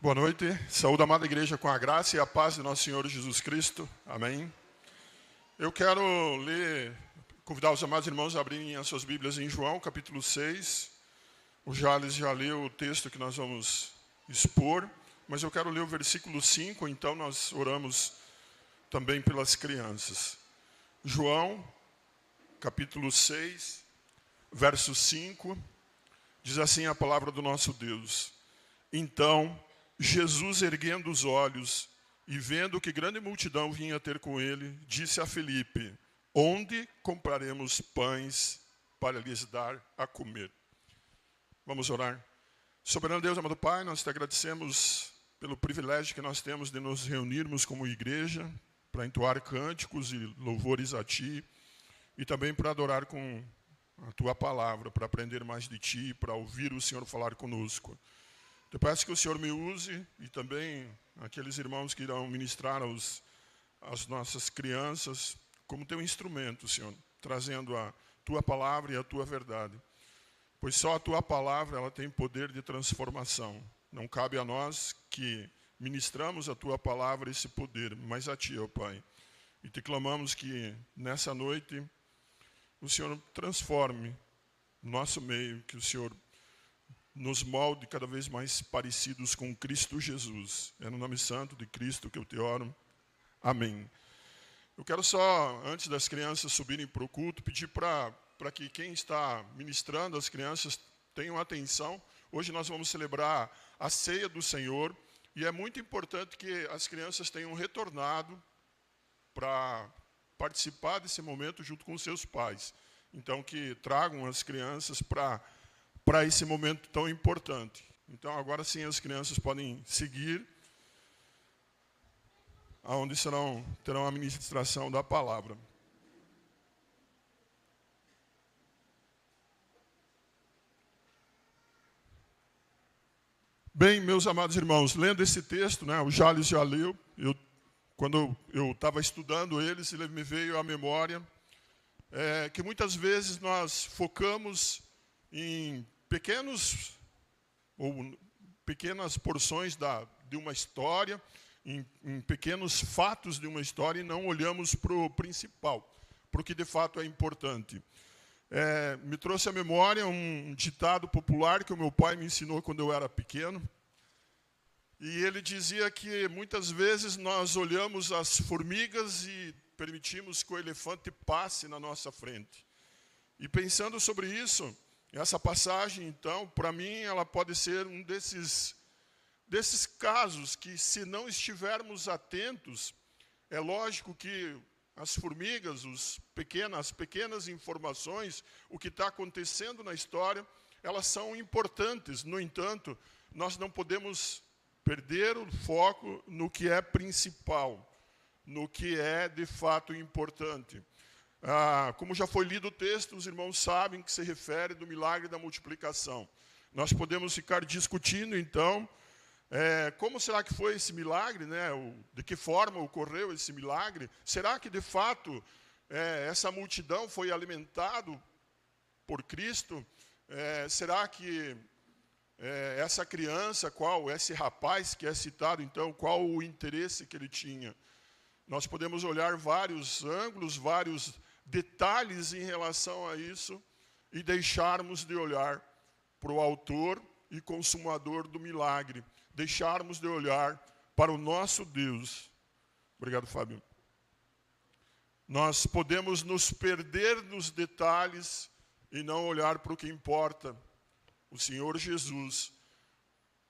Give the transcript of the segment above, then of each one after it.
Boa noite, saúde a amada igreja com a graça e a paz de nosso Senhor Jesus Cristo, amém. Eu quero convidar os amados irmãos a abrirem as suas Bíblias em João, capítulo 6. O Jales já leu o texto que nós vamos expor, mas eu quero ler o versículo 5, então nós oramos também pelas crianças. João, capítulo 6, verso 5, diz assim a palavra do nosso Deus: Então Jesus, erguendo os olhos e vendo que grande multidão vinha ter com ele, disse a Filipe: Onde compraremos pães para lhes dar a comer? Vamos orar. Soberano Deus, amado Pai, nós te agradecemos pelo privilégio que nós temos de nos reunirmos como igreja para entoar cânticos e louvores a Ti e também para adorar com a Tua palavra, para aprender mais de Ti, para ouvir o Senhor falar conosco. Eu peço que o Senhor me use e também aqueles irmãos que irão ministrar às nossas crianças como Teu instrumento, Senhor, trazendo a Tua palavra e a Tua verdade. Pois só a Tua palavra ela tem poder de transformação. Não cabe a nós que ministramos a Tua palavra esse poder, mas a Ti, ó Pai. E te clamamos que nessa noite o Senhor transforme o nosso meio, que o Senhor nos molde cada vez mais parecidos com Cristo Jesus. É no nome santo de Cristo que eu te oro. Amém. Eu quero só, antes das crianças subirem para o culto, pedir para que quem está ministrando as crianças tenham atenção. Hoje nós vamos celebrar a ceia do Senhor e é muito importante que as crianças tenham retornado para participar desse momento junto com seus pais. Então, que tragam as crianças para esse momento tão importante. Então, agora sim, as crianças podem seguir, aonde terão a ministração da palavra. Bem, meus amados irmãos, lendo esse texto, o Jales já leu, quando eu estava estudando ele me veio à memória que muitas vezes nós focamos em pequenas porções de uma história, em pequenos fatos de uma história, e não olhamos para o principal, para o que de fato é importante. Me trouxe à memória um ditado popular que o meu pai me ensinou quando eu era pequeno, e ele dizia que muitas vezes nós olhamos as formigas e permitimos que o elefante passe na nossa frente. E pensando sobre isso, essa passagem, então, para mim, ela pode ser um desses casos que, se não estivermos atentos, é lógico que as formigas, as pequenas informações, o que está acontecendo na história, elas são importantes. No entanto, nós não podemos perder o foco no que é principal, no que é, de fato, importante. Como já foi lido o texto, os irmãos sabem que se refere do milagre da multiplicação. Nós podemos ficar discutindo, então, como será que foi esse milagre, de que forma ocorreu esse milagre? Será que, de fato, essa multidão foi alimentada por Cristo? Será que essa criança, esse rapaz que é citado, então, qual o interesse que ele tinha? Nós podemos olhar vários ângulos, vários detalhes em relação a isso e deixarmos de olhar para o autor e consumador do milagre. Deixarmos de olhar para o nosso Deus. Obrigado, Fábio. Nós podemos nos perder nos detalhes e não olhar para o que importa. O Senhor Jesus,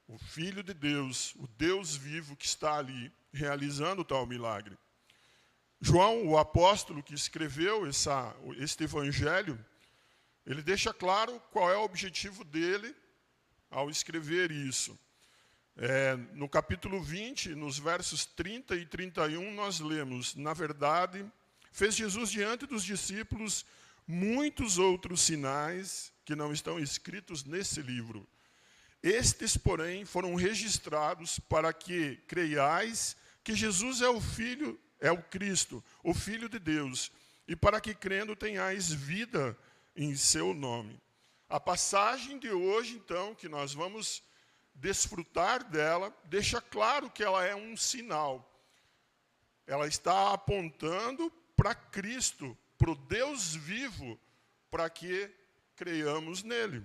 o Filho de Deus, o Deus vivo que está ali realizando tal milagre. João, o apóstolo que escreveu este evangelho, ele deixa claro qual é o objetivo dele ao escrever isso. No capítulo 20, nos versos 30 e 31, nós lemos: Na verdade, fez Jesus diante dos discípulos muitos outros sinais que não estão escritos nesse livro. Estes, porém, foram registrados para que creiais que Jesus é o Cristo, o Filho de Deus, e para que, crendo, tenhais vida em seu nome. A passagem de hoje, então, que nós vamos desfrutar dela, deixa claro que ela é um sinal. Ela está apontando para Cristo, para o Deus vivo, para que creiamos nele.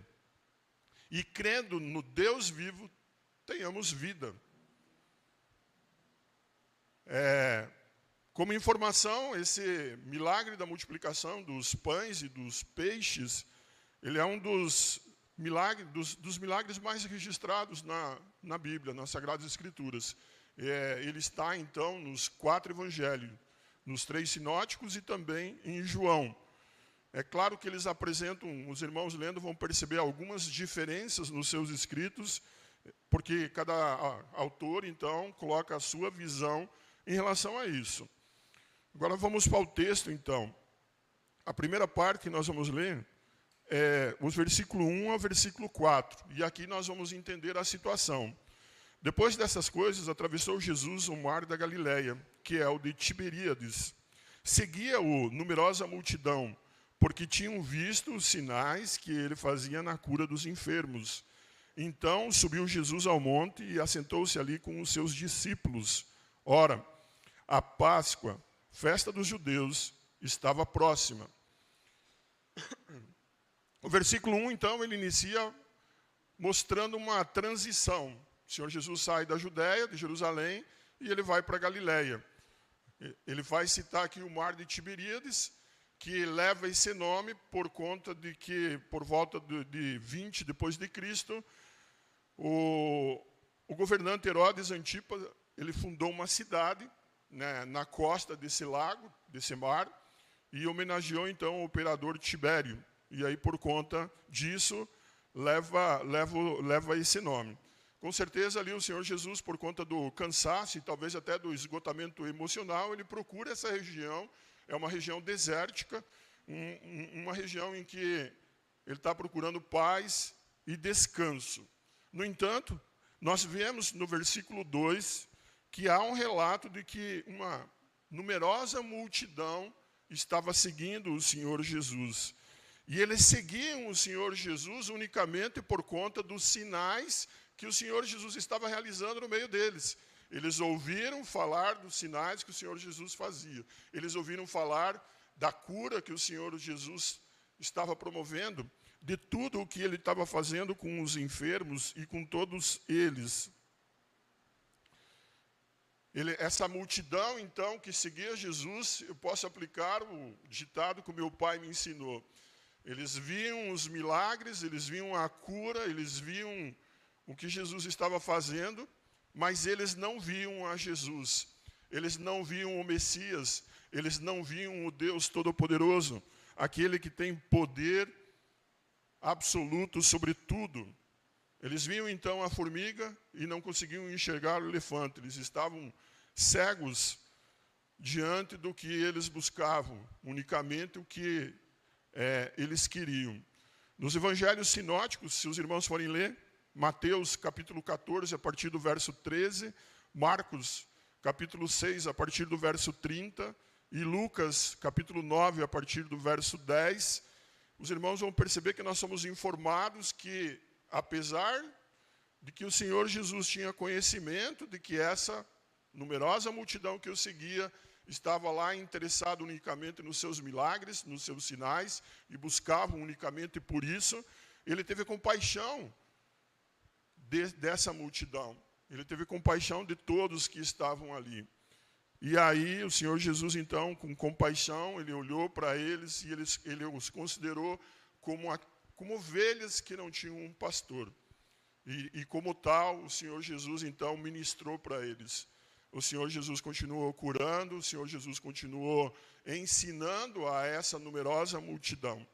E crendo no Deus vivo, tenhamos vida. Como informação, esse milagre da multiplicação dos pães e dos peixes, ele é um dos milagres mais registrados na Bíblia, nas Sagradas Escrituras. Ele está, então, nos 4 evangelhos, nos 3 sinóticos e também em João. É claro que eles apresentam, os irmãos lendo vão perceber algumas diferenças nos seus escritos, porque cada autor, então, coloca a sua visão em relação a isso. Agora vamos para o texto, então. A primeira parte que nós vamos ler é os versículo 1 ao versículo 4. E aqui nós vamos entender a situação. Depois dessas coisas, atravessou Jesus o mar da Galileia, que é o de Tiberíades. Seguia-o numerosa multidão, porque tinham visto os sinais que ele fazia na cura dos enfermos. Então subiu Jesus ao monte e assentou-se ali com os seus discípulos. Ora, a Páscoa, festa dos judeus, estava próxima. O versículo 1, então, ele inicia mostrando uma transição. O Senhor Jesus sai da Judéia, de Jerusalém, e ele vai para a Galileia. Ele vai citar aqui o mar de Tiberíades, que leva esse nome por conta de que, por volta de 20 depois de Cristo, o governante Herodes Antipas, ele fundou uma cidade, né, na costa desse lago, desse mar, e homenageou então o imperador Tibério. E aí, por conta disso, leva esse nome. Com certeza, ali o Senhor Jesus, por conta do cansaço e talvez até do esgotamento emocional, ele procura essa região. É uma região desértica, uma região em que ele está procurando paz e descanso. No entanto, nós vemos no versículo 2 que há um relato de que uma numerosa multidão estava seguindo o Senhor Jesus. E eles seguiam o Senhor Jesus unicamente por conta dos sinais que o Senhor Jesus estava realizando no meio deles. Eles ouviram falar dos sinais que o Senhor Jesus fazia. Eles ouviram falar da cura que o Senhor Jesus estava promovendo, de tudo o que ele estava fazendo com os enfermos e com todos eles. Essa multidão, então, que seguia Jesus, eu posso aplicar o ditado que o meu pai me ensinou. Eles viam os milagres, eles viam a cura, eles viam o que Jesus estava fazendo, mas eles não viam a Jesus. Eles não viam o Messias, eles não viam o Deus Todo-Poderoso, aquele que tem poder absoluto sobre tudo. Eles viam então a formiga e não conseguiam enxergar o elefante. Eles estavam cegos diante do que eles buscavam, unicamente o que eles queriam. Nos evangelhos sinóticos, se os irmãos forem ler, Mateus capítulo 14, a partir do verso 13, Marcos capítulo 6, a partir do verso 30, e Lucas capítulo 9, a partir do verso 10, os irmãos vão perceber que nós somos informados que, apesar de que o Senhor Jesus tinha conhecimento de que essa numerosa multidão que o seguia estava lá interessado unicamente nos seus milagres, nos seus sinais, e buscavam unicamente por isso, ele teve compaixão dessa multidão. Ele teve compaixão de todos que estavam ali. E aí o Senhor Jesus, então, com compaixão, ele olhou para eles e ele os considerou como ovelhas que não tinham um pastor. E como tal, o Senhor Jesus, então, ministrou para eles. O Senhor Jesus continuou curando, o Senhor Jesus continuou ensinando a essa numerosa multidão.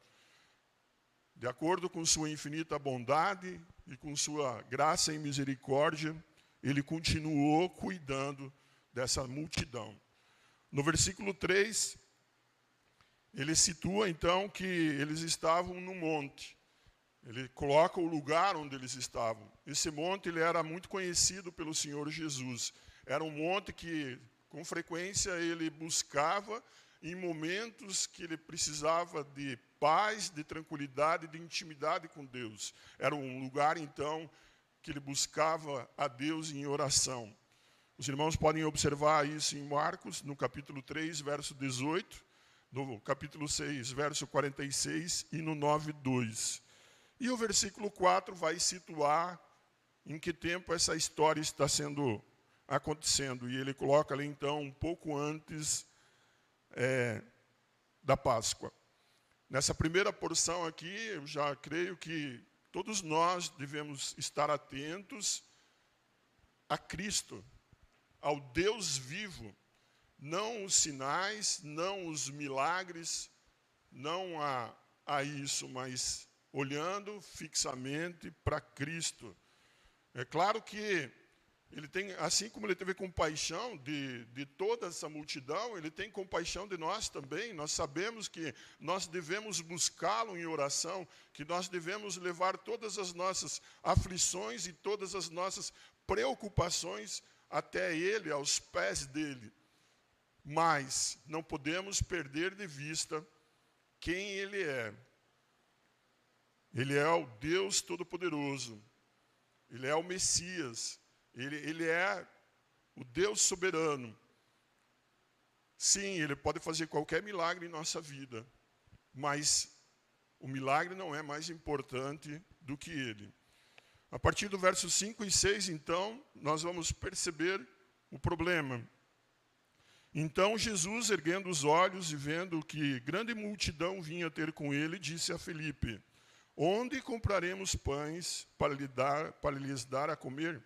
De acordo com sua infinita bondade e com sua graça e misericórdia, ele continuou cuidando dessa multidão. No versículo 3, ele situa então que eles estavam no monte. Ele coloca o lugar onde eles estavam. Esse monte ele era muito conhecido pelo Senhor Jesus. Era um monte que, com frequência, ele buscava em momentos que ele precisava de paz, de tranquilidade, de intimidade com Deus. Era um lugar, então, que ele buscava a Deus em oração. Os irmãos podem observar isso em Marcos, no capítulo 3, verso 18, no capítulo 6, verso 46 e no 9, 2. E o versículo 4 vai situar em que tempo essa história está acontecendo. E ele coloca ali, então, um pouco antes da Páscoa. Nessa primeira porção aqui, eu já creio que todos nós devemos estar atentos a Cristo, ao Deus vivo, não os sinais, não os milagres, não a isso, mas olhando fixamente para Cristo. É claro que ele tem, assim como ele teve compaixão de toda essa multidão, ele tem compaixão de nós também. Nós sabemos que nós devemos buscá-lo em oração, que nós devemos levar todas as nossas aflições e todas as nossas preocupações até ele, aos pés dele. Mas não podemos perder de vista quem ele é. Ele é o Deus Todo-Poderoso. Ele é o Messias. Ele é o Deus soberano. Sim, ele pode fazer qualquer milagre em nossa vida, mas o milagre não é mais importante do que ele. A partir do verso 5 e 6, então, nós vamos perceber o problema. Então Jesus, erguendo os olhos e vendo que grande multidão vinha ter com ele, disse a Filipe: onde compraremos pães para lhes dar a comer?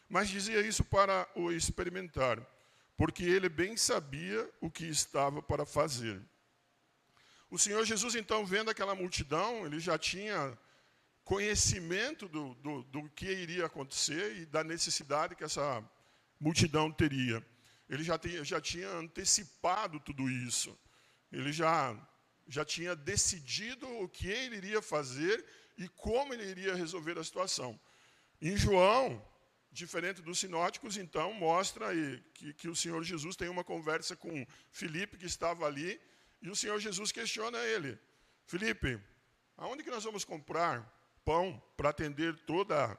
Mas dizia isso para o experimentar, porque ele bem sabia o que estava para fazer. O Senhor Jesus, então, vendo aquela multidão, ele já tinha conhecimento do que iria acontecer e da necessidade que essa multidão teria. Ele já tinha antecipado tudo isso. Ele já tinha decidido o que ele iria fazer e como ele iria resolver a situação. Em João, diferente dos sinóticos, então, mostra aí que o Senhor Jesus tem uma conversa com Filipe, que estava ali, e o Senhor Jesus questiona ele: Filipe, aonde que nós vamos comprar pão para atender toda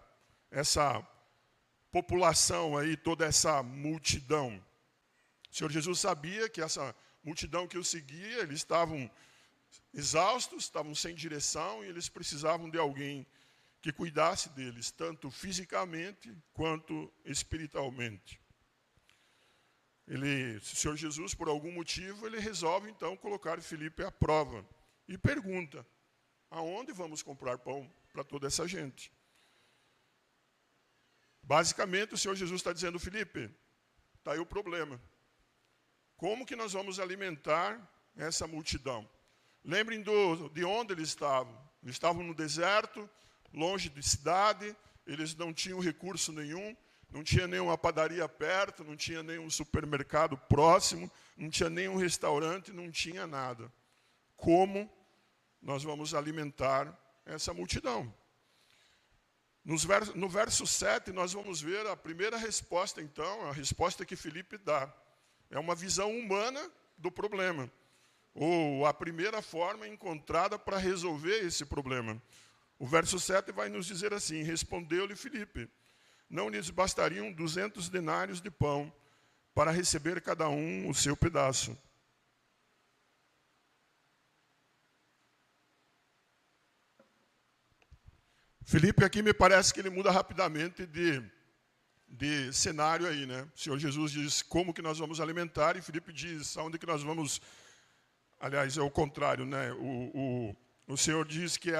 essa população aí, toda essa multidão? O Senhor Jesus sabia que essa multidão que o seguia, eles estavam exaustos, estavam sem direção, e eles precisavam de alguém que cuidasse deles, tanto fisicamente quanto espiritualmente. O Senhor Jesus, por algum motivo, ele resolve, então, colocar Filipe à prova. E pergunta: aonde vamos comprar pão para toda essa gente? Basicamente, o Senhor Jesus está dizendo: Filipe, está aí o problema. Como que nós vamos alimentar essa multidão? Lembrem de onde eles estavam. Eles estavam no deserto, longe de cidade, eles não tinham recurso nenhum, não tinha nenhuma padaria perto, não tinha nenhum supermercado próximo, não tinha nenhum restaurante, não tinha nada. Como nós vamos alimentar essa multidão? No verso 7, nós vamos ver a primeira resposta, então, a resposta que Filipe dá. É uma visão humana do problema, ou a primeira forma encontrada para resolver esse problema. O verso 7 vai nos dizer assim: respondeu-lhe Filipe: não lhes bastariam 200 denários de pão para receber cada um o seu pedaço. Filipe aqui me parece que ele muda rapidamente de cenário aí, né? O Senhor Jesus diz como que nós vamos alimentar, e Filipe diz aonde que nós vamos. Aliás, é o contrário, né? O Senhor diz que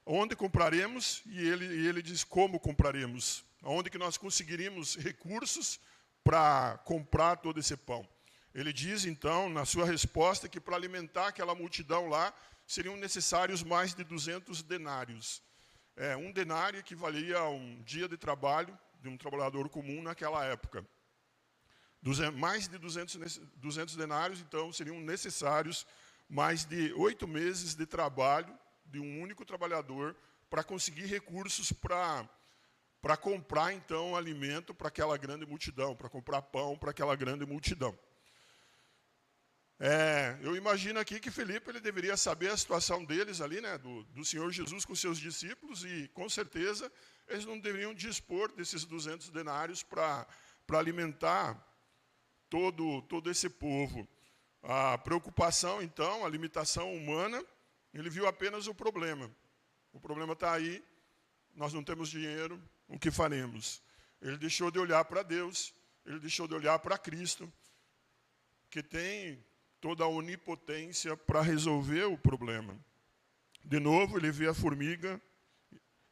onde compraremos, e ele diz como compraremos. Onde que nós conseguiríamos recursos para comprar todo esse pão. Ele diz, então, na sua resposta, que para alimentar aquela multidão lá, seriam necessários mais de 200 denários. Um denário equivalia a um dia de trabalho de um trabalhador comum naquela época. Mais de 200 denários, então, seriam necessários mais de 8 meses de trabalho de um único trabalhador para conseguir recursos para comprar, então, alimento para aquela grande multidão, para comprar pão para aquela grande multidão. Eu imagino aqui que Filipe ele deveria saber a situação deles ali, né, do Senhor Jesus com seus discípulos, e com certeza eles não deveriam dispor desses 200 denários para alimentar todo esse povo. A preocupação, então, a limitação humana, ele viu apenas o problema. O problema está aí, nós não temos dinheiro, o que faremos? Ele deixou de olhar para Deus, ele deixou de olhar para Cristo, que tem toda a onipotência para resolver o problema. De novo, ele vê a formiga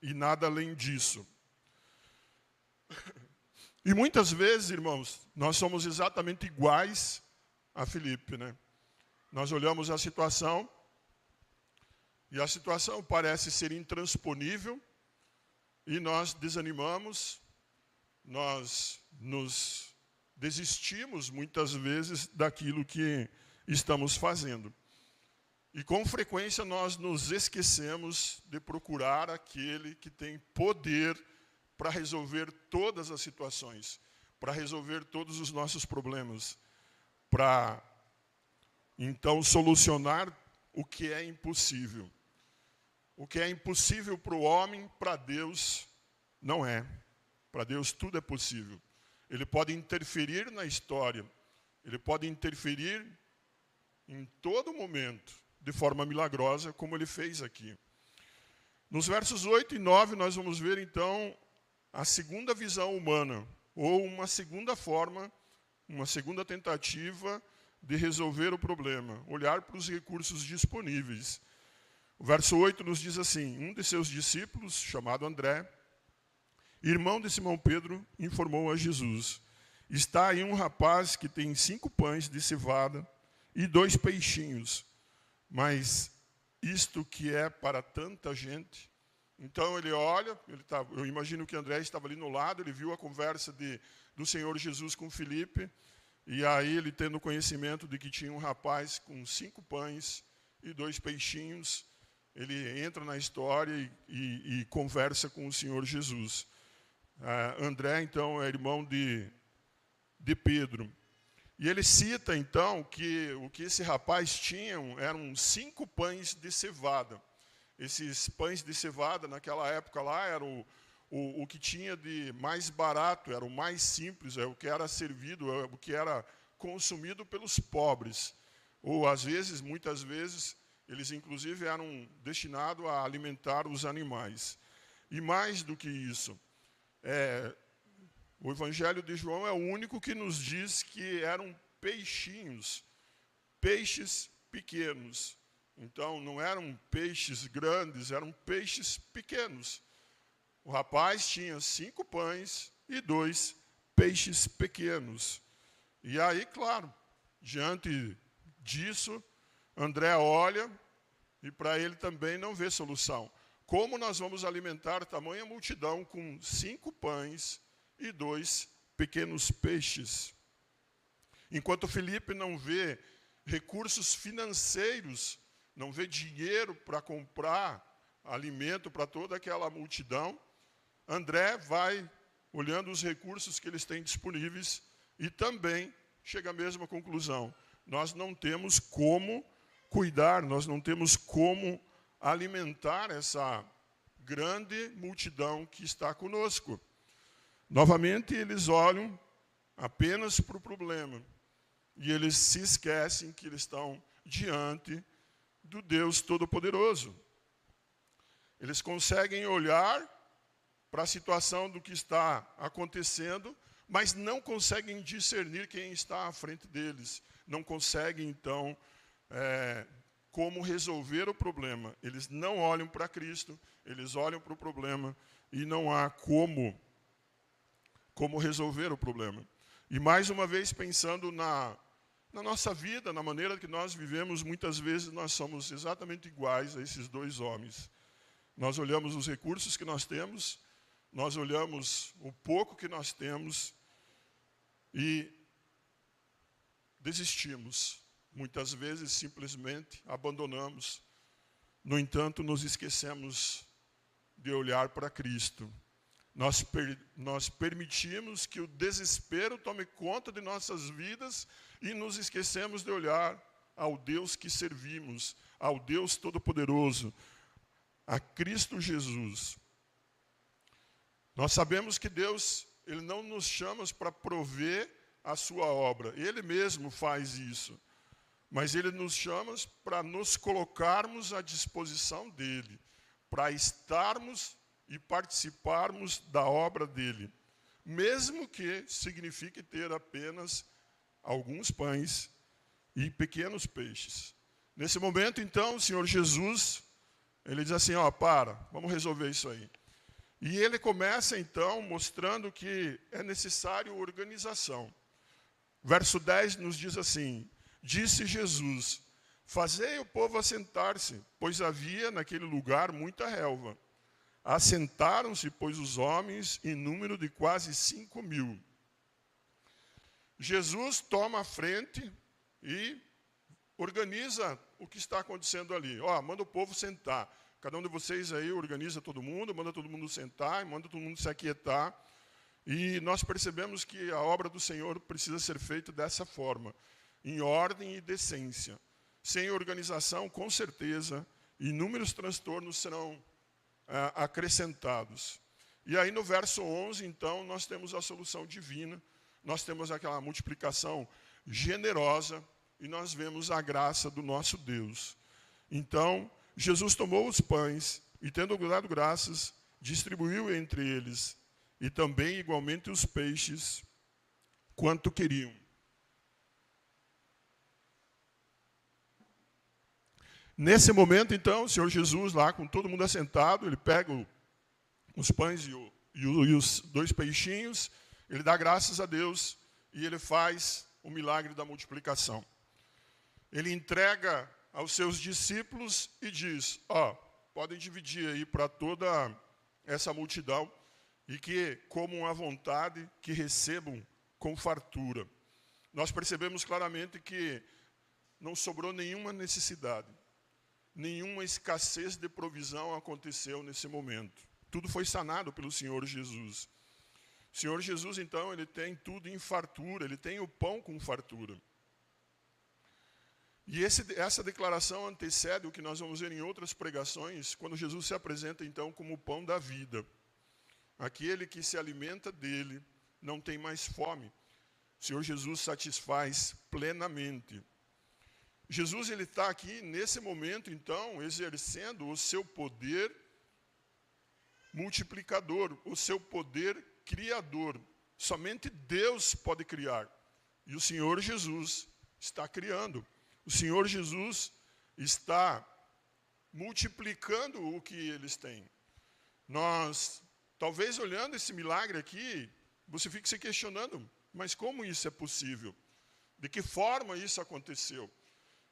e nada além disso. E muitas vezes, irmãos, nós somos exatamente iguais a Filipe, né? Nós olhamos a situação e a situação parece ser intransponível e nós desanimamos, nós nos desistimos muitas vezes daquilo que estamos fazendo. E com frequência nós nos esquecemos de procurar aquele que tem poder para resolver todas as situações, para resolver todos os nossos problemas, para então solucionar o que é impossível. O que é impossível para o homem, para Deus não é. Para Deus tudo é possível. Ele pode interferir na história, ele pode interferir em todo momento, de forma milagrosa, como ele fez aqui. Nos versos 8 e 9, nós vamos ver, então, a segunda visão humana, ou uma segunda forma, uma segunda tentativa de resolver o problema, olhar para os recursos disponíveis. O verso 8 nos diz assim: um de seus discípulos, chamado André, irmão de Simão Pedro, informou a Jesus: está aí um rapaz que tem 5 pães de cevada e 2 peixinhos, mas isto que é para tanta gente? Então ele olha, eu imagino que André estava ali no lado, ele viu a conversa do Senhor Jesus com Filipe, e aí ele, tendo conhecimento de que tinha um rapaz com 5 pães e 2 peixinhos, ele entra na história e conversa com o Senhor Jesus. André, então, é irmão de Pedro. E ele cita, então, que o que esse rapaz tinha eram 5 pães de cevada. Esses pães de cevada, naquela época lá, era o que tinha de mais barato, era o mais simples, é o que era servido, é o que era consumido pelos pobres. Ou, às vezes, muitas vezes, eles, inclusive, eram destinados a alimentar os animais. E mais do que isso, o Evangelho de João é o único que nos diz que eram peixinhos, peixes pequenos. Então, não eram peixes grandes, eram peixes pequenos. O rapaz tinha 5 pães e 2 peixes pequenos. E aí, claro, diante disso, André olha e para ele também não vê solução. Como nós vamos alimentar tamanha multidão com 5 pães e 2 pequenos peixes? Enquanto Filipe não vê recursos financeiros, não vê dinheiro para comprar alimento para toda aquela multidão, André vai olhando os recursos que eles têm disponíveis e também chega à mesma conclusão. Nós não temos como cuidar, nós não temos como alimentar essa grande multidão que está conosco. Novamente, eles olham apenas para o problema e eles se esquecem que eles estão diante do Deus Todo-Poderoso. Eles conseguem olhar para a situação do que está acontecendo, mas não conseguem discernir quem está à frente deles. Não conseguem, então, como resolver o problema. Eles não olham para Cristo, eles olham para o problema e não há como resolver o problema. E mais uma vez, pensando na nossa vida, na maneira que nós vivemos, muitas vezes nós somos exatamente iguais a esses 2 homens. Nós olhamos os recursos que nós temos, nós olhamos o pouco que nós temos e desistimos. Muitas vezes, simplesmente, abandonamos. No entanto, nos esquecemos de olhar para Cristo. Nós permitimos que o desespero tome conta de nossas vidas e nos esquecemos de olhar ao Deus que servimos, ao Deus Todo-Poderoso, a Cristo Jesus. Nós sabemos que Deus, Ele não nos chama para prover a sua obra. Ele mesmo faz isso. Mas Ele nos chama para nos colocarmos à disposição dEle, para estarmos e participarmos da obra dEle, mesmo que signifique ter apenas alguns pães e pequenos peixes. Nesse momento, então, o Senhor Jesus, Ele diz assim, vamos resolver isso aí. E Ele começa, então, mostrando que é necessário organização. Verso 10 nos diz assim, disse Jesus, fazei o povo assentar-se, pois havia naquele lugar muita relva. Assentaram-se, pois, os homens, em número de quase 5.000. Jesus toma a frente e organiza o que está acontecendo ali. Manda o povo sentar. Cada um de vocês aí organiza todo mundo, manda todo mundo sentar, manda todo mundo se aquietar. E nós percebemos que a obra do Senhor precisa ser feita dessa forma, em ordem e decência. Sem organização, com certeza, inúmeros transtornos serão acrescentados. E aí no verso 11, então, nós temos a solução divina, nós temos aquela multiplicação generosa e nós vemos a graça do nosso Deus. Então, Jesus tomou os pães e, tendo dado graças, distribuiu entre eles e também igualmente os peixes, quanto queriam. Nesse momento, então, o Senhor Jesus, lá com todo mundo assentado, Ele pega os pães e os 2 peixinhos, Ele dá graças a Deus e Ele faz o milagre da multiplicação. Ele entrega aos seus discípulos e diz, podem dividir aí para toda essa multidão e que comam à vontade, que recebam com fartura. Nós percebemos claramente que não sobrou nenhuma necessidade. Nenhuma escassez de provisão aconteceu nesse momento. Tudo foi sanado pelo Senhor Jesus. O Senhor Jesus, então, Ele tem tudo em fartura, Ele tem o pão com fartura. E essa declaração antecede o que nós vamos ver em outras pregações, quando Jesus se apresenta, então, como o pão da vida. Aquele que se alimenta dele não tem mais fome. O Senhor Jesus satisfaz plenamente. Jesus ele está aqui, nesse momento, então, exercendo o seu poder multiplicador, o seu poder criador. Somente Deus pode criar. E o Senhor Jesus está criando. O Senhor Jesus está multiplicando o que eles têm. Nós, talvez olhando esse milagre aqui, você fique se questionando, mas como isso é possível? De que forma isso aconteceu?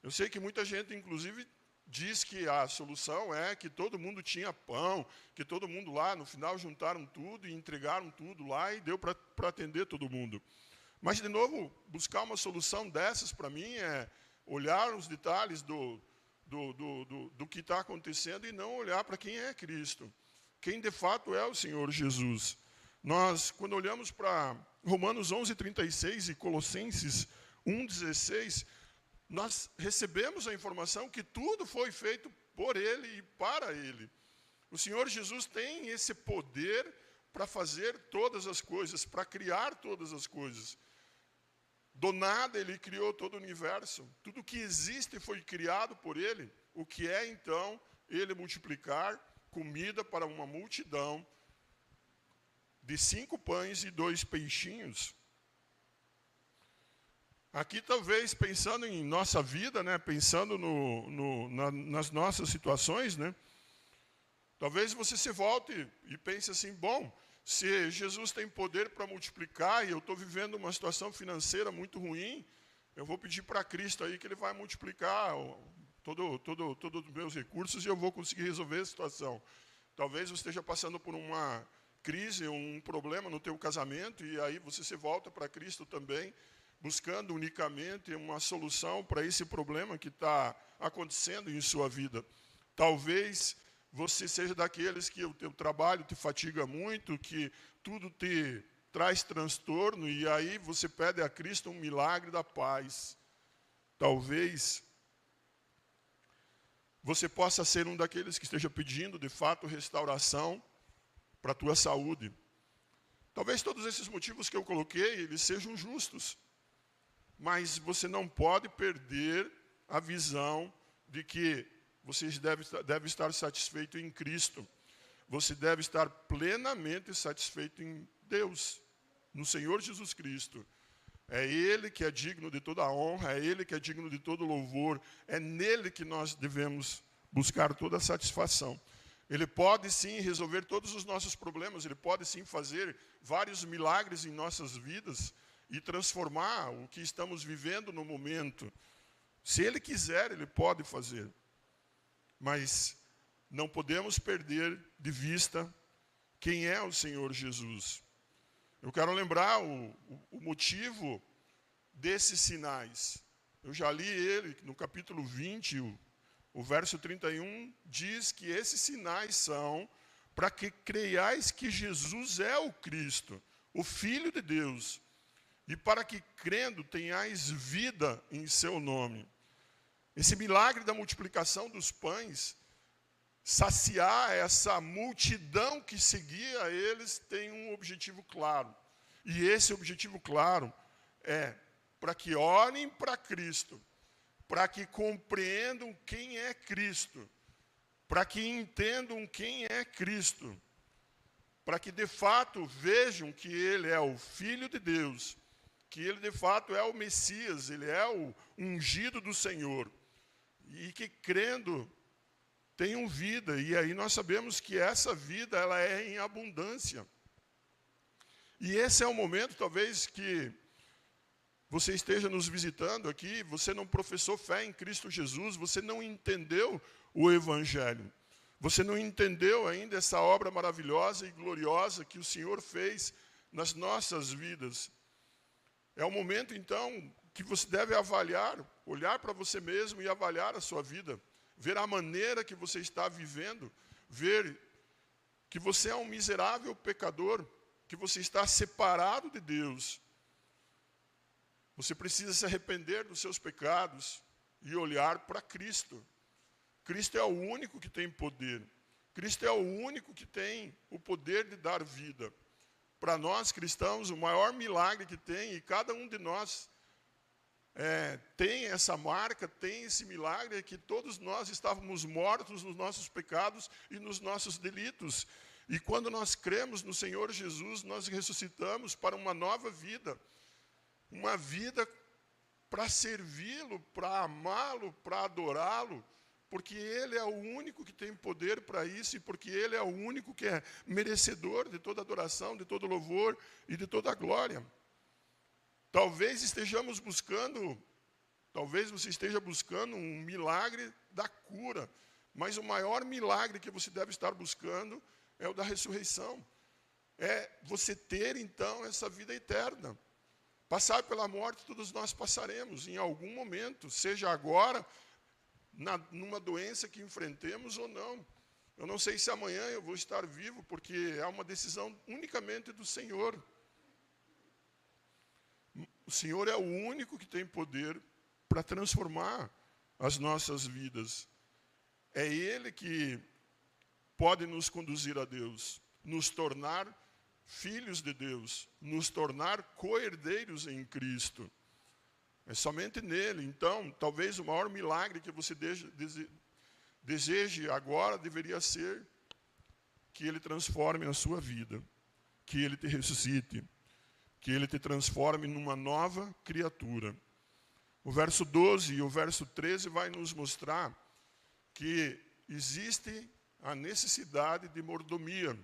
Eu sei que muita gente, inclusive, diz que a solução é que todo mundo tinha pão, que todo mundo lá, no final, juntaram tudo e entregaram tudo lá e deu para atender todo mundo. Mas, de novo, buscar uma solução dessas, para mim, é olhar os detalhes do que está acontecendo e não olhar para quem é Cristo. Quem, de fato, é o Senhor Jesus. Nós, quando olhamos para Romanos 11:36 e Colossenses 1:16, nós recebemos a informação que tudo foi feito por Ele e para Ele. O Senhor Jesus tem esse poder para fazer todas as coisas, para criar todas as coisas. Do nada Ele criou todo o universo. Tudo que existe foi criado por Ele. O que é, então, Ele multiplicar comida para uma multidão de 5 pães e 2 peixinhos. Aqui, talvez, pensando em nossa vida, né, pensando nas nossas situações, né, talvez você se volte e pense assim, bom, se Jesus tem poder para multiplicar e eu estou vivendo uma situação financeira muito ruim, eu vou pedir para Cristo aí que Ele vai multiplicar todos os meus recursos e eu vou conseguir resolver a situação. Talvez você esteja passando por uma crise, um problema no teu casamento e aí você se volta para Cristo também, buscando unicamente uma solução para esse problema que está acontecendo em sua vida. Talvez você seja daqueles que o teu trabalho te fatiga muito, que tudo te traz transtorno, e aí você pede a Cristo um milagre da paz. Talvez você possa ser um daqueles que esteja pedindo, de fato, restauração para a tua saúde. Talvez todos esses motivos que eu coloquei, eles sejam justos. Mas você não pode perder a visão de que você deve estar satisfeito em Cristo. Você deve estar plenamente satisfeito em Deus, no Senhor Jesus Cristo. É Ele que é digno de toda a honra, é Ele que é digno de todo louvor, é nele que nós devemos buscar toda a satisfação. Ele pode sim resolver todos os nossos problemas, Ele pode sim fazer vários milagres em nossas vidas e transformar o que estamos vivendo no momento. Se Ele quiser, Ele pode fazer. Mas não podemos perder de vista quem é o Senhor Jesus. Eu quero lembrar o motivo desses sinais. Eu já li ele no capítulo 20, o verso 31, diz que esses sinais são para que creiais que Jesus é o Cristo, o Filho de Deus, e para que, crendo, tenhais vida em seu nome. Esse milagre da multiplicação dos pães, saciar essa multidão que seguia eles, tem um objetivo claro. E esse objetivo claro é para que olhem para Cristo, para que compreendam quem é Cristo, para que entendam quem é Cristo, para que de fato vejam que Ele é o Filho de Deus, que Ele de fato é o Messias, Ele é o ungido do Senhor, e que crendo tenham vida, e aí nós sabemos que essa vida ela é em abundância. E esse é o momento, talvez, que você esteja nos visitando aqui, você não professou fé em Cristo Jesus, você não entendeu o Evangelho, você não entendeu ainda essa obra maravilhosa e gloriosa que o Senhor fez nas nossas vidas. É o momento, então, que você deve avaliar, olhar para você mesmo e avaliar a sua vida, ver a maneira que você está vivendo, ver que você é um miserável pecador, que você está separado de Deus. Você precisa se arrepender dos seus pecados e olhar para Cristo. Cristo é o único que tem poder. Cristo é o único que tem o poder de dar vida. Para nós cristãos, o maior milagre que tem, e cada um de nós tem essa marca, tem esse milagre, é que todos nós estávamos mortos nos nossos pecados e nos nossos delitos. E quando nós cremos no Senhor Jesus, nós ressuscitamos para uma nova vida. Uma vida para servi-lo, para amá-lo, para adorá-lo, porque Ele é o único que tem poder para isso e porque Ele é o único que é merecedor de toda adoração, de todo louvor e de toda glória. Talvez você esteja buscando um milagre da cura, mas o maior milagre que você deve estar buscando é o da ressurreição. É você ter, então, essa vida eterna. Passar pela morte, todos nós passaremos em algum momento, seja agora, numa doença que enfrentemos ou não. Eu não sei se amanhã eu vou estar vivo, porque é uma decisão unicamente do Senhor. O Senhor é o único que tem poder para transformar as nossas vidas. É Ele que pode nos conduzir a Deus, nos tornar filhos de Deus, nos tornar co-herdeiros em Cristo. É somente nele. Então, talvez o maior milagre que você deseje agora deveria ser que Ele transforme a sua vida, que Ele te ressuscite, que Ele te transforme numa nova criatura. O verso 12 e o verso 13 vai nos mostrar que existe a necessidade de mordomia.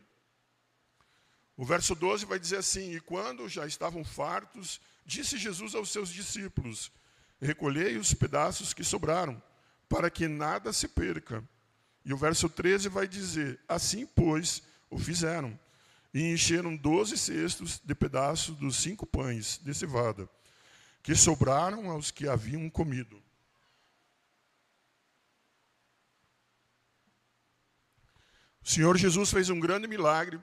O verso 12 vai dizer assim: e quando já estavam fartos, disse Jesus aos seus discípulos: recolhei os pedaços que sobraram, para que nada se perca. E o verso 13 vai dizer: assim, pois, o fizeram, e encheram 12 cestos de pedaços dos 5 pães de cevada, que sobraram aos que haviam comido. O Senhor Jesus fez um grande milagre,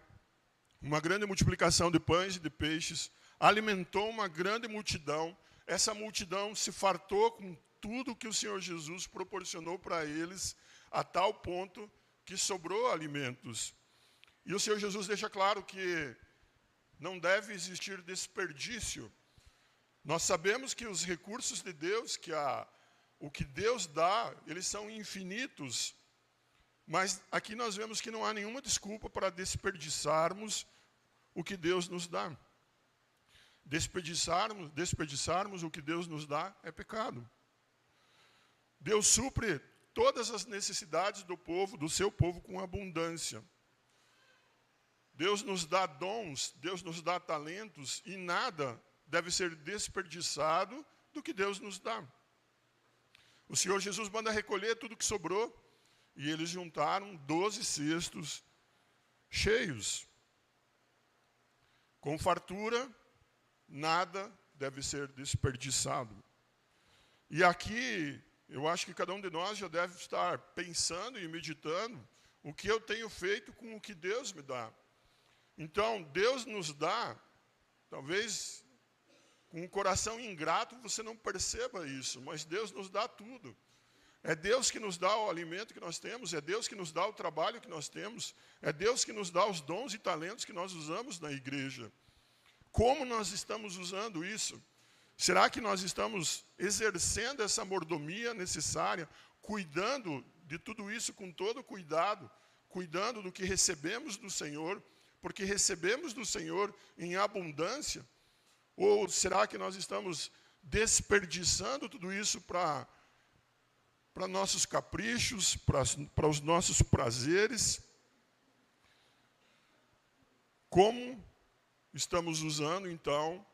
uma grande multiplicação de pães e de peixes, alimentou uma grande multidão. Essa multidão se fartou com tudo que o Senhor Jesus proporcionou para eles, a tal ponto que sobrou alimentos. E o Senhor Jesus deixa claro que não deve existir desperdício. Nós sabemos que os recursos de Deus, o que Deus dá, eles são infinitos. Mas aqui nós vemos que não há nenhuma desculpa para desperdiçarmos o que Deus nos dá. Desperdiçarmos o que Deus nos dá é pecado. Deus supre todas as necessidades do seu povo com abundância. Deus nos dá dons, Deus nos dá talentos, e nada deve ser desperdiçado do que Deus nos dá. O Senhor Jesus manda recolher tudo que sobrou, e eles juntaram 12 cestos cheios. Com fartura, nada deve ser desperdiçado. E aqui, eu acho que cada um de nós já deve estar pensando e meditando o que eu tenho feito com o que Deus me dá. Então, Deus nos dá, talvez com um coração ingrato você não perceba isso, mas Deus nos dá tudo. É Deus que nos dá o alimento que nós temos, é Deus que nos dá o trabalho que nós temos, é Deus que nos dá os dons e talentos que nós usamos na igreja. Como nós estamos usando isso? Será que nós estamos exercendo essa mordomia necessária, cuidando de tudo isso com todo cuidado, cuidando do que recebemos do Senhor, porque recebemos do Senhor em abundância? Ou será que nós estamos desperdiçando tudo isso para nossos caprichos, para os nossos prazeres? Como estamos usando, então,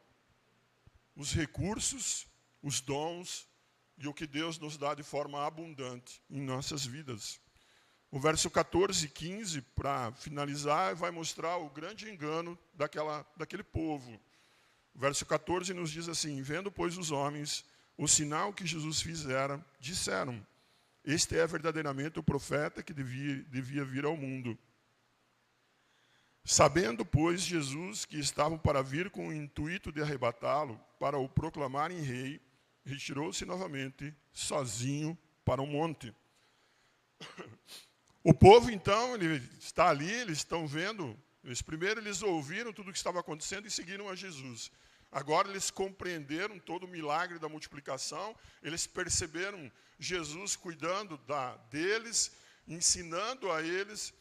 os recursos, os dons e o que Deus nos dá de forma abundante em nossas vidas? O verso 14 e 15, para finalizar, vai mostrar o grande engano daquele povo. O verso 14 nos diz assim: vendo, pois, os homens o sinal que Jesus fizera, disseram: este é verdadeiramente o profeta que devia vir ao mundo. Sabendo, pois, Jesus que estavam para vir com o intuito de arrebatá-lo, para o proclamarem rei, retirou-se novamente, sozinho, para o monte. O povo, então, ele está ali, eles estão vendo, primeiro eles ouviram tudo o que estava acontecendo e seguiram a Jesus. Agora eles compreenderam todo o milagre da multiplicação, eles perceberam Jesus cuidando deles, ensinando a eles,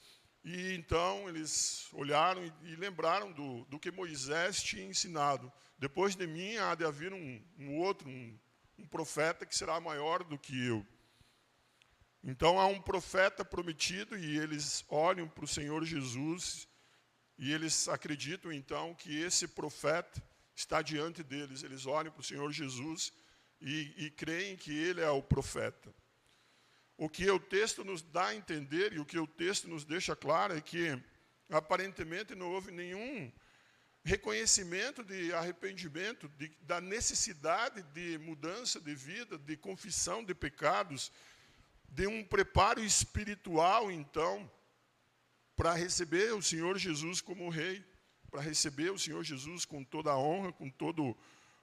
e então eles olharam e lembraram do que Moisés tinha ensinado. Depois de mim há de haver um profeta que será maior do que eu. Então há um profeta prometido e eles olham para o Senhor Jesus e eles acreditam então que esse profeta está diante deles. Eles olham para o Senhor Jesus e creem que ele é o profeta. O que o texto nos dá a entender e o que o texto nos deixa claro é que aparentemente não houve nenhum reconhecimento de arrependimento, da necessidade de mudança de vida, de confissão de pecados, de um preparo espiritual, então, para receber o Senhor Jesus como Rei, para receber o Senhor Jesus com toda a honra, com toda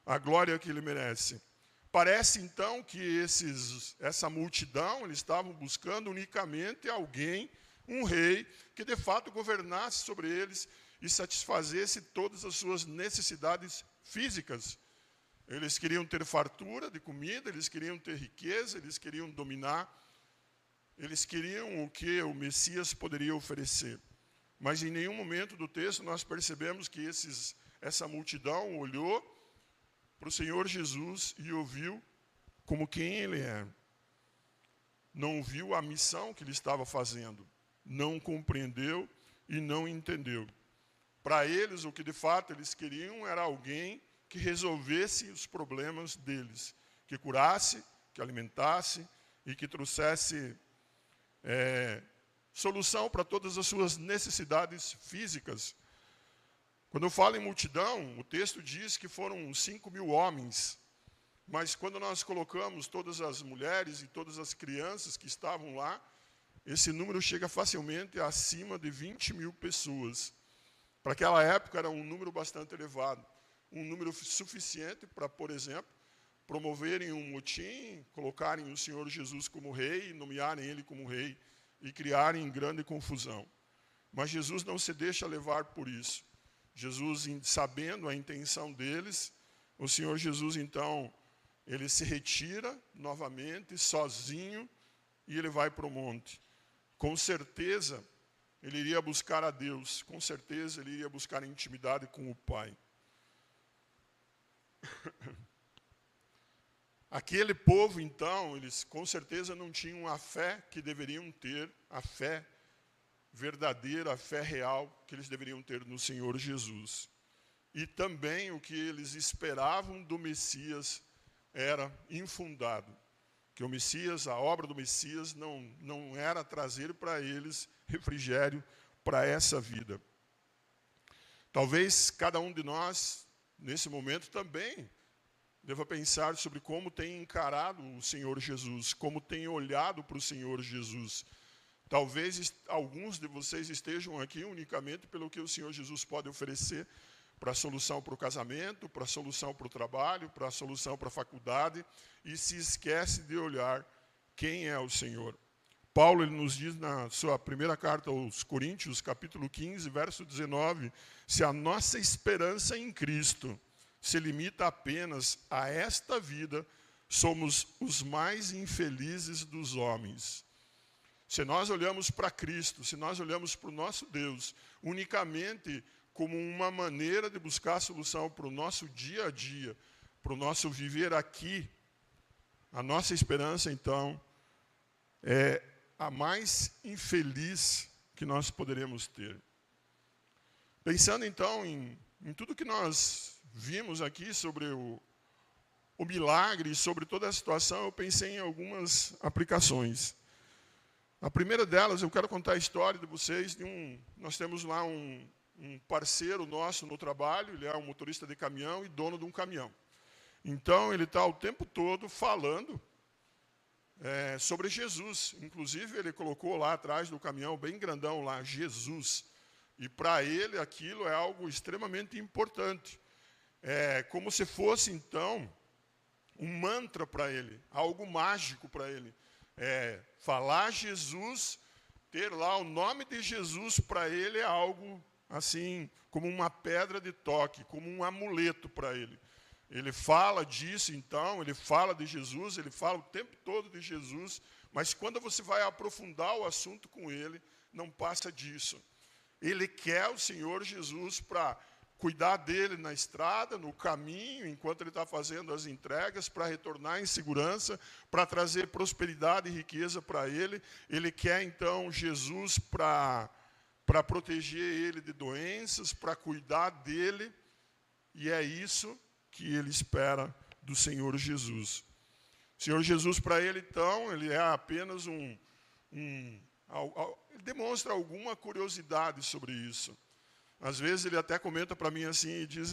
a glória que Ele merece. Parece, então, que essa multidão, eles estavam buscando unicamente alguém, um rei, que de fato governasse sobre eles e satisfazesse todas as suas necessidades físicas. Eles queriam ter fartura de comida, eles queriam ter riqueza, eles queriam dominar, eles queriam o que o Messias poderia oferecer. Mas em nenhum momento do texto nós percebemos que essa multidão olhou para o Senhor Jesus e o viu como quem Ele é. Não viu a missão que Ele estava fazendo, não compreendeu e não entendeu. Para eles, o que de fato eles queriam era alguém que resolvesse os problemas deles, que curasse, que alimentasse e que trouxesse solução para todas as suas necessidades físicas. Quando eu falo em multidão, o texto diz que foram 5.000 homens, mas quando nós colocamos todas as mulheres e todas as crianças que estavam lá, esse número chega facilmente acima de 20.000 pessoas. Para aquela época era um número bastante elevado, um número suficiente para, por exemplo, promoverem um motim, colocarem o Senhor Jesus como rei, nomearem Ele como rei e criarem grande confusão. Mas Jesus não se deixa levar por isso. Jesus, sabendo a intenção deles, o Senhor Jesus, então, ele se retira novamente, sozinho, e ele vai para o monte. Com certeza, ele iria buscar a Deus. Com certeza, ele iria buscar intimidade com o Pai. Aquele povo, então, eles com certeza não tinham a fé que deveriam ter, a fé verdadeira, a fé real que eles deveriam ter no Senhor Jesus. E também o que eles esperavam do Messias era infundado. Que o Messias, a obra do Messias, não era trazer para eles refrigério para essa vida. Talvez cada um de nós, nesse momento, também deva pensar sobre como tem encarado o Senhor Jesus, como tem olhado para o Senhor Jesus. Talvez alguns de vocês estejam aqui unicamente pelo que o Senhor Jesus pode oferecer para a solução para o casamento, para a solução para o trabalho, para a solução para a faculdade, e se esquece de olhar quem é o Senhor. Paulo, ele nos diz na sua primeira carta aos Coríntios, capítulo 15, verso 19, se a nossa esperança em Cristo se limita apenas a esta vida, somos os mais infelizes dos homens. Se nós olhamos para Cristo, se nós olhamos para o nosso Deus, unicamente como uma maneira de buscar a solução para o nosso dia a dia, para o nosso viver aqui, a nossa esperança, então, é a mais infeliz que nós poderemos ter. Pensando, então, em tudo que nós vimos aqui sobre o milagre, sobre toda a situação, eu pensei em algumas aplicações. A primeira delas, eu quero contar a história de vocês. Nós temos lá um parceiro nosso no trabalho, ele é um motorista de caminhão e dono de um caminhão. Então, ele está o tempo todo falando sobre Jesus. Inclusive, ele colocou lá atrás do caminhão, bem grandão lá, Jesus. E para ele, aquilo é algo extremamente importante. É como se fosse, então, um mantra para ele, algo mágico para ele. Falar Jesus, ter lá o nome de Jesus para ele é algo assim, como uma pedra de toque, como um amuleto para ele. Ele fala disso, então, ele fala de Jesus, ele fala o tempo todo de Jesus, mas quando você vai aprofundar o assunto com ele, não passa disso. Ele quer o Senhor Jesus para cuidar dele na estrada, no caminho, enquanto ele está fazendo as entregas, para retornar em segurança, para trazer prosperidade e riqueza para ele. Ele quer, então, Jesus para proteger ele de doenças, para cuidar dele, e é isso que ele espera do Senhor Jesus. O Senhor Jesus, para ele, então, ele é apenas ele demonstra alguma curiosidade sobre isso. Às vezes ele até comenta para mim assim e diz,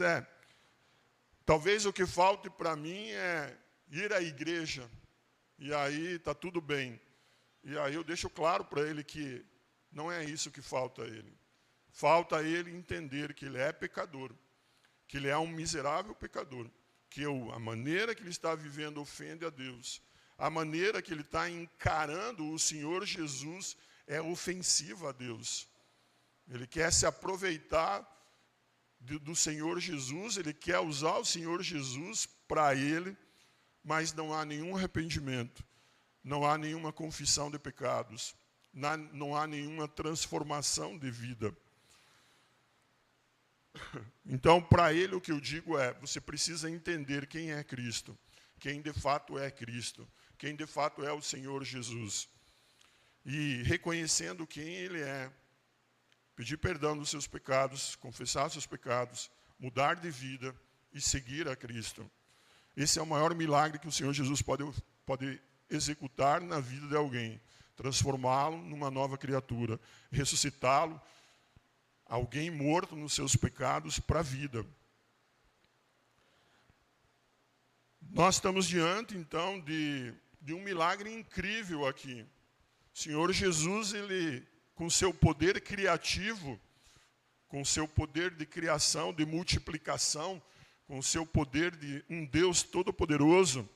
talvez o que falte para mim é ir à igreja, e aí está tudo bem. E aí eu deixo claro para ele que não é isso que falta a ele. Falta a ele entender que ele é pecador, que ele é um miserável pecador, que a maneira que ele está vivendo ofende a Deus, a maneira que ele está encarando o Senhor Jesus é ofensiva a Deus. Ele quer se aproveitar do Senhor Jesus, ele quer usar o Senhor Jesus para ele, mas não há nenhum arrependimento, não há nenhuma confissão de pecados, não há nenhuma transformação de vida. Então, para ele, o que eu digo é, você precisa entender quem é Cristo, quem de fato é Cristo, quem de fato é o Senhor Jesus. E reconhecendo quem ele é, pedir perdão dos seus pecados, confessar seus pecados, mudar de vida e seguir a Cristo. Esse é o maior milagre que o Senhor Jesus pode executar na vida de alguém. Transformá-lo numa nova criatura. Ressuscitá-lo, alguém morto nos seus pecados, para a vida. Nós estamos diante, então, de um milagre incrível aqui. O Senhor Jesus, ele, com seu poder criativo, com seu poder de criação, de multiplicação, com seu poder de um Deus todo-poderoso,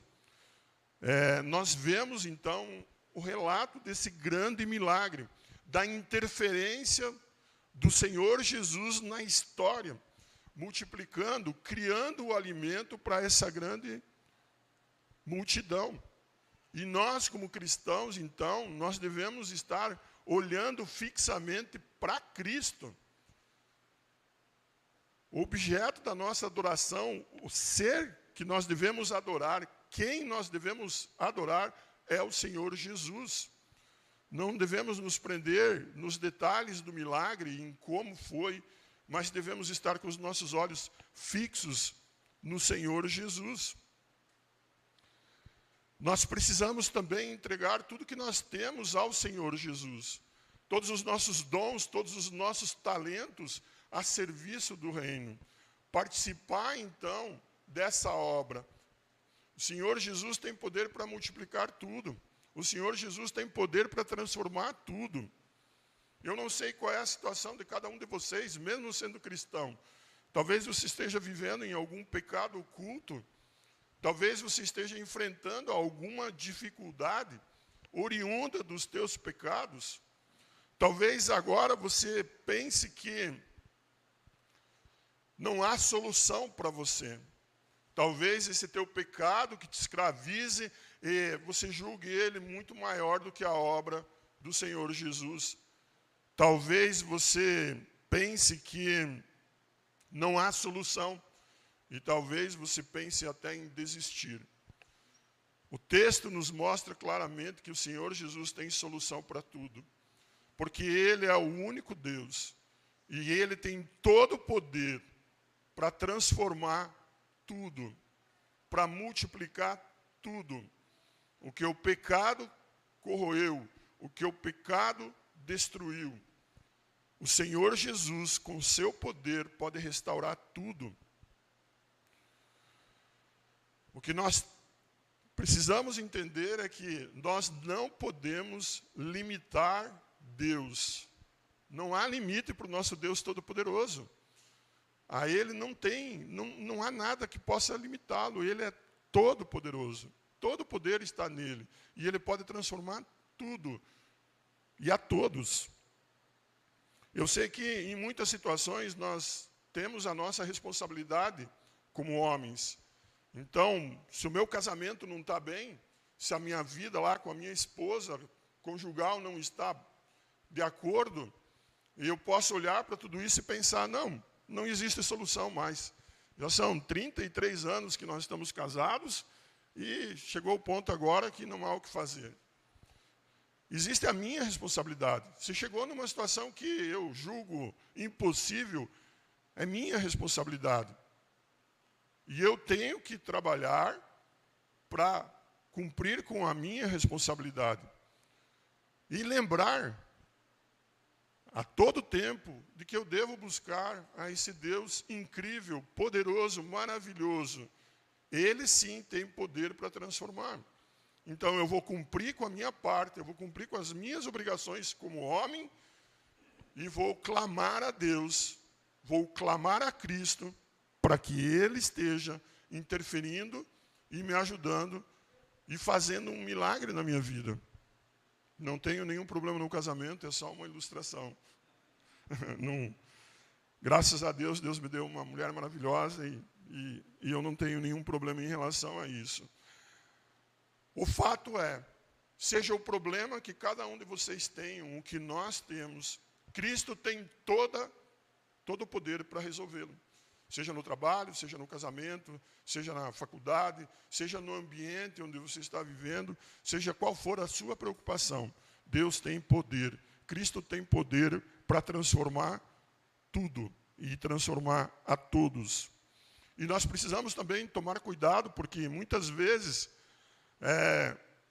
nós vemos, então, o relato desse grande milagre, da interferência do Senhor Jesus na história. multiplicando, criando o alimento para essa grande multidão. E nós, como cristãos, então, nós devemos estar olhando fixamente para Cristo. O objeto da nossa adoração, o ser que nós devemos adorar, quem nós devemos adorar é o Senhor Jesus. Não devemos nos prender nos detalhes do milagre, em como foi, mas devemos estar com os nossos olhos fixos no Senhor Jesus. Nós precisamos também entregar tudo que nós temos ao Senhor Jesus. Todos os nossos dons, todos os nossos talentos a serviço do reino. Participar, então, dessa obra. O Senhor Jesus tem poder para multiplicar tudo. O Senhor Jesus tem poder para transformar tudo. Eu não sei qual é a situação de cada um de vocês, mesmo sendo cristão. Talvez você esteja vivendo em algum pecado oculto. Talvez você esteja enfrentando alguma dificuldade oriunda dos teus pecados. Talvez agora você pense que não há solução para você. Talvez esse teu pecado que te escravize, você julgue ele muito maior do que a obra do Senhor Jesus. Talvez você pense que não há solução. E talvez você pense até em desistir. O texto nos mostra claramente que o Senhor Jesus tem solução para tudo. Porque Ele é o único Deus. E Ele tem todo o poder para transformar tudo. Para multiplicar tudo. O que o pecado corroeu. O que o pecado destruiu. O Senhor Jesus, com seu poder, pode restaurar tudo. O que nós precisamos entender é que nós não podemos limitar Deus. Não há limite para o nosso Deus Todo-Poderoso. A Ele não há nada que possa limitá-lo. Ele é todo-poderoso. Todo o poder está nele. E Ele pode transformar tudo. E a todos. Eu sei que em muitas situações nós temos a nossa responsabilidade como homens. Então, se o meu casamento não está bem, se a minha vida lá com a minha esposa conjugal não está de acordo, eu posso olhar para tudo isso e pensar, não existe solução mais. Já são 33 anos que nós estamos casados e chegou o ponto agora que não há o que fazer. Existe a minha responsabilidade. Se chegou numa situação que eu julgo impossível, é minha responsabilidade. E eu tenho que trabalhar para cumprir com a minha responsabilidade. E lembrar a todo tempo de que eu devo buscar a esse Deus incrível, poderoso, maravilhoso. Ele sim tem poder para transformar. Então eu vou cumprir com a minha parte, eu vou cumprir com as minhas obrigações como homem e vou clamar a Deus, vou clamar a Cristo, para que Ele esteja interferindo e me ajudando e fazendo um milagre na minha vida. Não tenho nenhum problema no casamento, é só uma ilustração. Graças a Deus, Deus me deu uma mulher maravilhosa e eu não tenho nenhum problema em relação a isso. O fato é, seja o problema que cada um de vocês tenham, o que nós temos, Cristo tem todo o poder para resolvê-lo. Seja no trabalho, seja no casamento, seja na faculdade, seja no ambiente onde você está vivendo, seja qual for a sua preocupação, Deus tem poder. Cristo tem poder para transformar tudo e transformar a todos. E nós precisamos também tomar cuidado, porque muitas vezes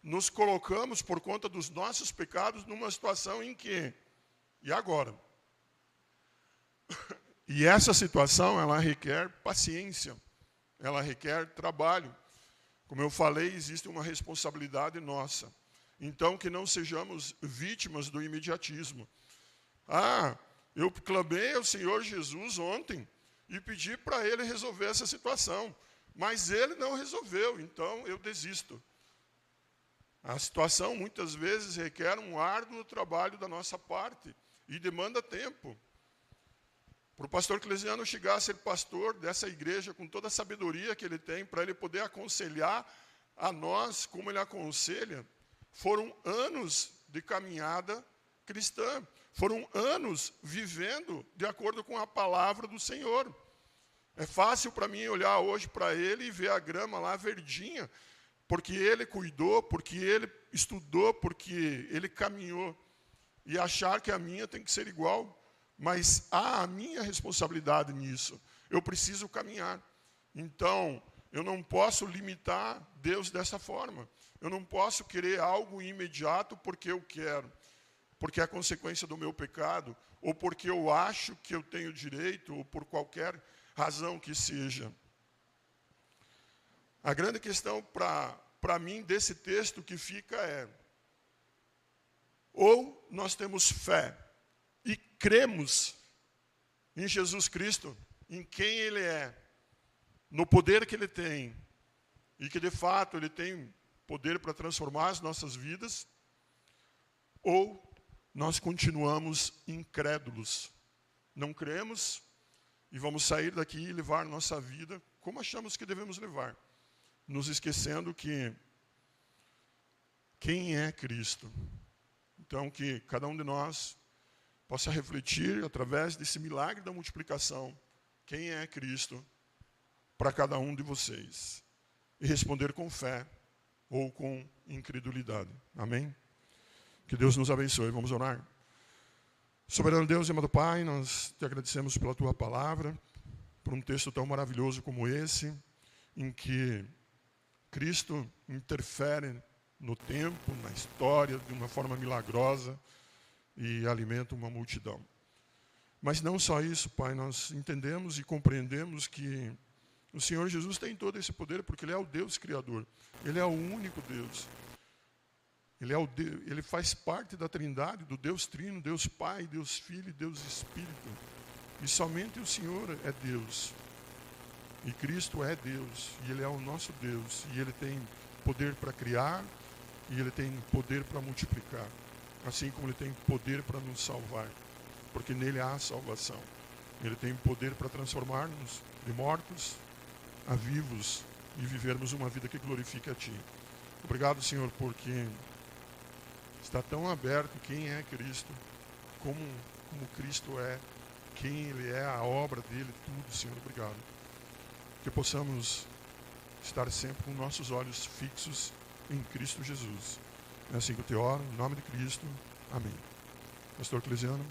nos colocamos, por conta dos nossos pecados, numa situação em que, e agora? E essa situação, ela requer paciência, ela requer trabalho. Como eu falei, existe uma responsabilidade nossa. Então, que não sejamos vítimas do imediatismo. Eu clamei ao Senhor Jesus ontem e pedi para Ele resolver essa situação, mas Ele não resolveu, então eu desisto. A situação, muitas vezes, requer um árduo trabalho da nossa parte e demanda tempo. Para o pastor Clesiano chegar a ser pastor dessa igreja com toda a sabedoria que ele tem, para ele poder aconselhar a nós como ele aconselha, foram anos de caminhada cristã, foram anos vivendo de acordo com a palavra do Senhor. É fácil para mim olhar hoje para ele e ver a grama lá verdinha, porque ele cuidou, porque ele estudou, porque ele caminhou, e achar que a minha tem que ser igual. Mas há a minha responsabilidade nisso. Eu preciso caminhar. Então, eu não posso limitar Deus dessa forma. Eu não posso querer algo imediato porque eu quero, porque é a consequência do meu pecado, ou porque eu acho que eu tenho direito, ou por qualquer razão que seja. A grande questão para mim desse texto que fica é: ou nós temos fé e cremos em Jesus Cristo, em quem Ele é, no poder que Ele tem, e que de fato Ele tem poder para transformar as nossas vidas, ou nós continuamos incrédulos, não cremos e vamos sair daqui e levar nossa vida como achamos que devemos levar, nos esquecendo que quem é Cristo. Então, que cada um de nós possa refletir, através desse milagre da multiplicação, quem é Cristo para cada um de vocês. E responder com fé ou com incredulidade. Amém? Que Deus nos abençoe. Vamos orar. Soberano Deus e amado Pai, nós te agradecemos pela Tua palavra, por um texto tão maravilhoso como esse, em que Cristo interfere no tempo, na história, de uma forma milagrosa, e alimenta uma multidão. Mas não só isso, Pai, nós entendemos e compreendemos que o Senhor Jesus tem todo esse poder, porque Ele é o Deus Criador. Ele é o único Deus. Ele faz parte da Trindade, do Deus Trino, Deus Pai, Deus Filho e Deus Espírito. E somente o Senhor é Deus. E Cristo é Deus, e Ele é o nosso Deus. E Ele tem poder para criar, e Ele tem poder para multiplicar. Assim como Ele tem poder para nos salvar, porque nele há salvação. Ele tem poder para transformar-nos de mortos a vivos e vivermos uma vida que glorifique a Ti. Obrigado, Senhor, porque está tão aberto quem é Cristo, como Cristo é, quem Ele é, a obra dEle, tudo, Senhor. Obrigado. Que possamos estar sempre com nossos olhos fixos em Cristo Jesus. É assim que eu te oro, em nome de Cristo. Amém. Pastor Clesiano.